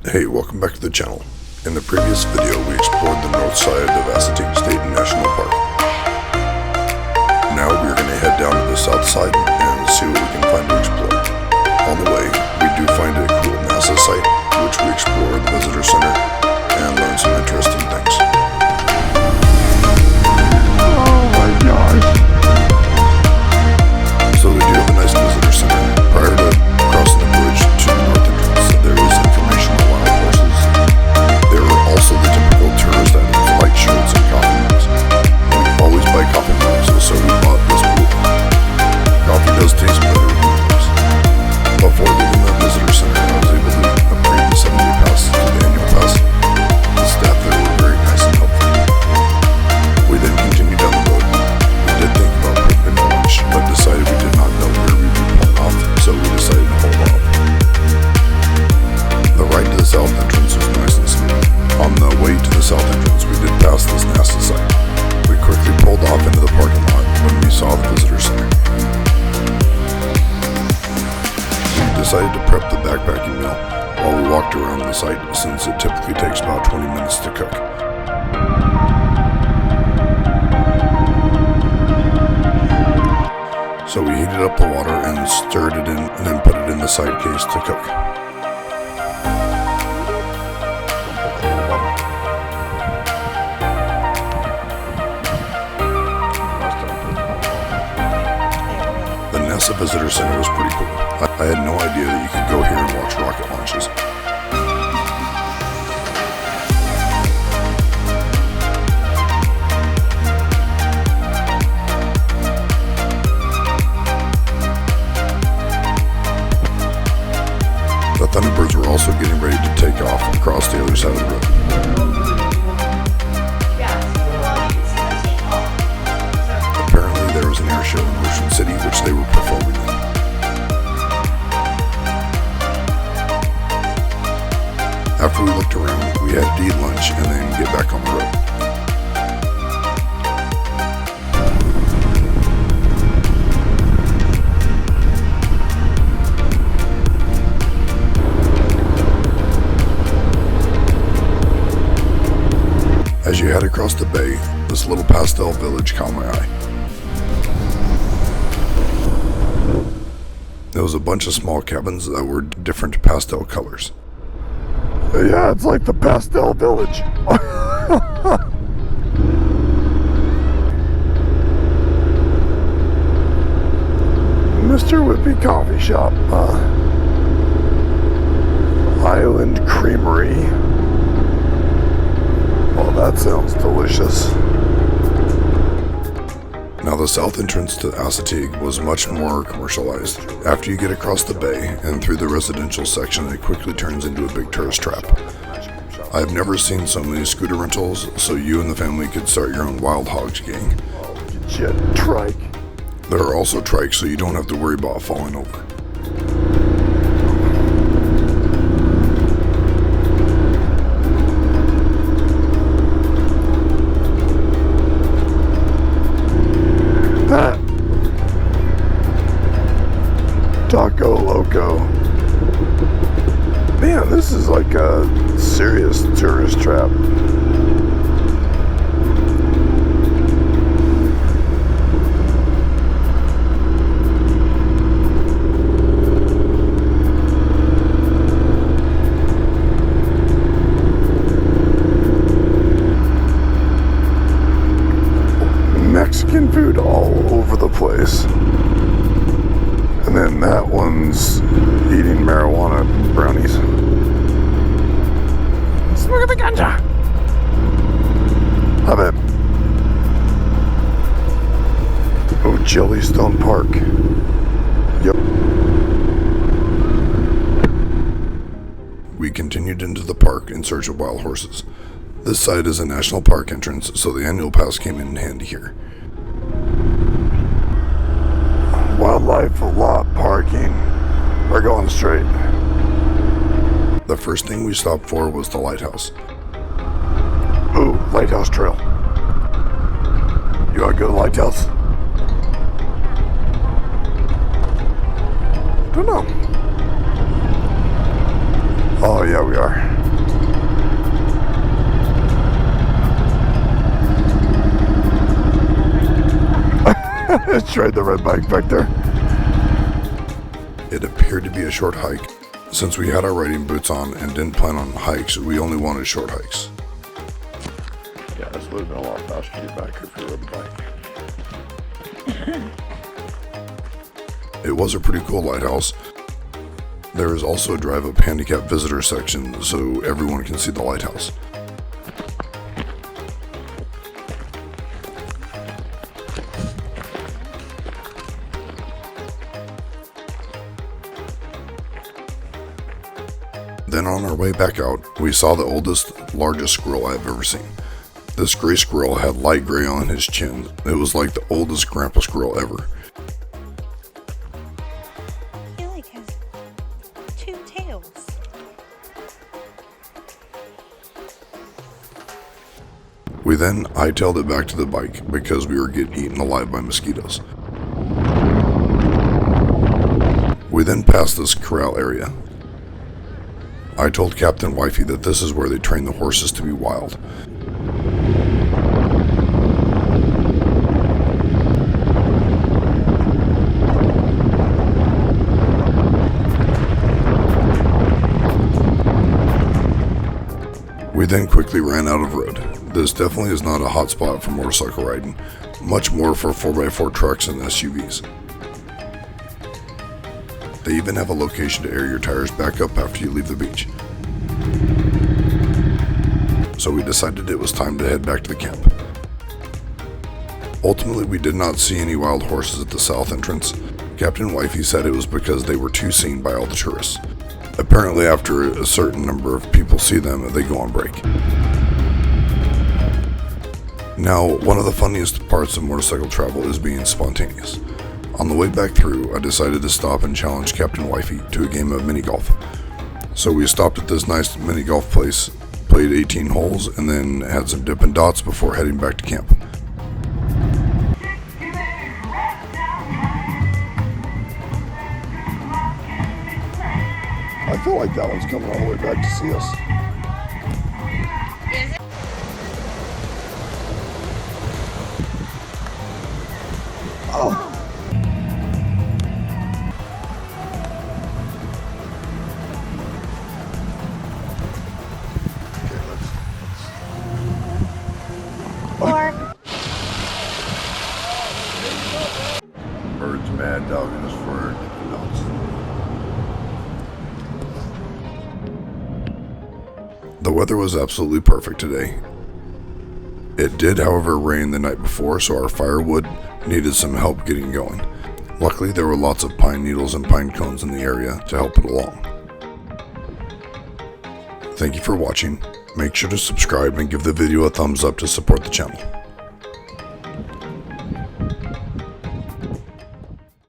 Hey, welcome back to the channel. In the previous video, we explored the north side of Assateague State National Park. Now we're going to head down to the south side and see what we can find to explore. On the way, we do find a cool NASA site, which we explore the visitor center and learn some interesting things. Oh my gosh. So we do have a nice visitor center. Prior to crossing the bridge to the north entrance, there is information on wild horses. There are also the typical tourist items like shirts and coffee mugs. We always buy coffee mugs, so we bought this pool. Coffee does taste better with mugs. Before leaving the visitor center, I was able to upgrade the 70 pass to the annual pass. The staff there were very nice and helpful. We then continued down the road. We did think about putting in lunch, but decided we did not know where we would be pulling off, so we decided to hold off. The ride to the south entrance was nice and smooth. On the way to the south entrance, we did pass this NASA site. We quickly pulled off into the parking lot when we saw the visitor center. We decided to prep the backpacking meal while we walked around the site, since it typically takes about 20 minutes to cook. So we heated up the water and stirred it in and then put it in the side case to cook. The NASA Visitor Center was pretty cool. I had no idea that you could go here and watch rocket launches. The Thunderbirds were also getting ready to take off across the other side of the road. Apparently there was an air show in Ocean City which they were performing in. After we looked around, we had to eat lunch and then get back on the road. As you head across the bay, this little pastel village caught my eye. There was a bunch of small cabins that were different pastel colors. Yeah, it's like the pastel village. Mr. Whippy Coffee Shop, Island Creamery. Well, that sounds delicious. Now the south entrance to Assateague was much more commercialized. After you get across the bay and through the residential section, it quickly turns into a big tourist trap. I have never seen so many scooter rentals, so you and the family could start your own wild hogs gang. Jet trike. There are also trikes, so you don't have to worry about falling over. Taco Loco. Man, this is like a serious tourist trap. Mexican food all over the place. And then that one's eating marijuana brownies. Smoke the ganja. Love it. Oh, Jellystone Park. Yep. We continued into the park in search of wild horses. This site is a national park entrance, so the annual pass came in handy here. Wildlife lot parking. We're going straight. The first thing we stopped for was the lighthouse. Ooh, lighthouse trail. You wanna go to the lighthouse? Don't know. Oh, yeah, we are. It's right the red bike back there. It appeared to be a short hike. Since we had our riding boots on and didn't plan on hikes, we only wanted short hikes. Yeah, this would have been a lot faster to get back if we rode the bike. It was a pretty cool lighthouse. There is also a drive-up handicap visitor section so everyone can see the lighthouse. Then on our way back out, we saw the oldest, largest squirrel I've ever seen. This gray squirrel had light gray on his chin. It was like the oldest grandpa squirrel ever. He like has 2 tails. We then hightailed it back to the bike because we were getting eaten alive by mosquitoes. We then passed this corral area. I told Captain Wifey that this is where they train the horses to be wild. We then quickly ran out of road. This definitely is not a hot spot for motorcycle riding, much more for 4x4 trucks and SUVs. They even have a location to air your tires back up after you leave the beach. So we decided it was time to head back to the camp. Ultimately, we did not see any wild horses at the south entrance. Captain Wifey said it was because they were too seen by all the tourists. Apparently, after a certain number of people see them, they go on break. Now, one of the funniest parts of motorcycle travel is being spontaneous. On the way back through, I decided to stop and challenge Captain Wifey to a game of mini golf. So we stopped at this nice mini golf place, played 18 holes, and then had some Dippin' Dots before heading back to camp. I feel like that one's coming all the way back to see us. Oh. Bird's mad dog in his fur. The weather was absolutely perfect today. It did, however, rain the night before, so our firewood needed some help getting going. Luckily, there were lots of pine needles and pine cones in the area to help it along. Thank you for watching. Make sure to subscribe and give the video a thumbs up to support the channel.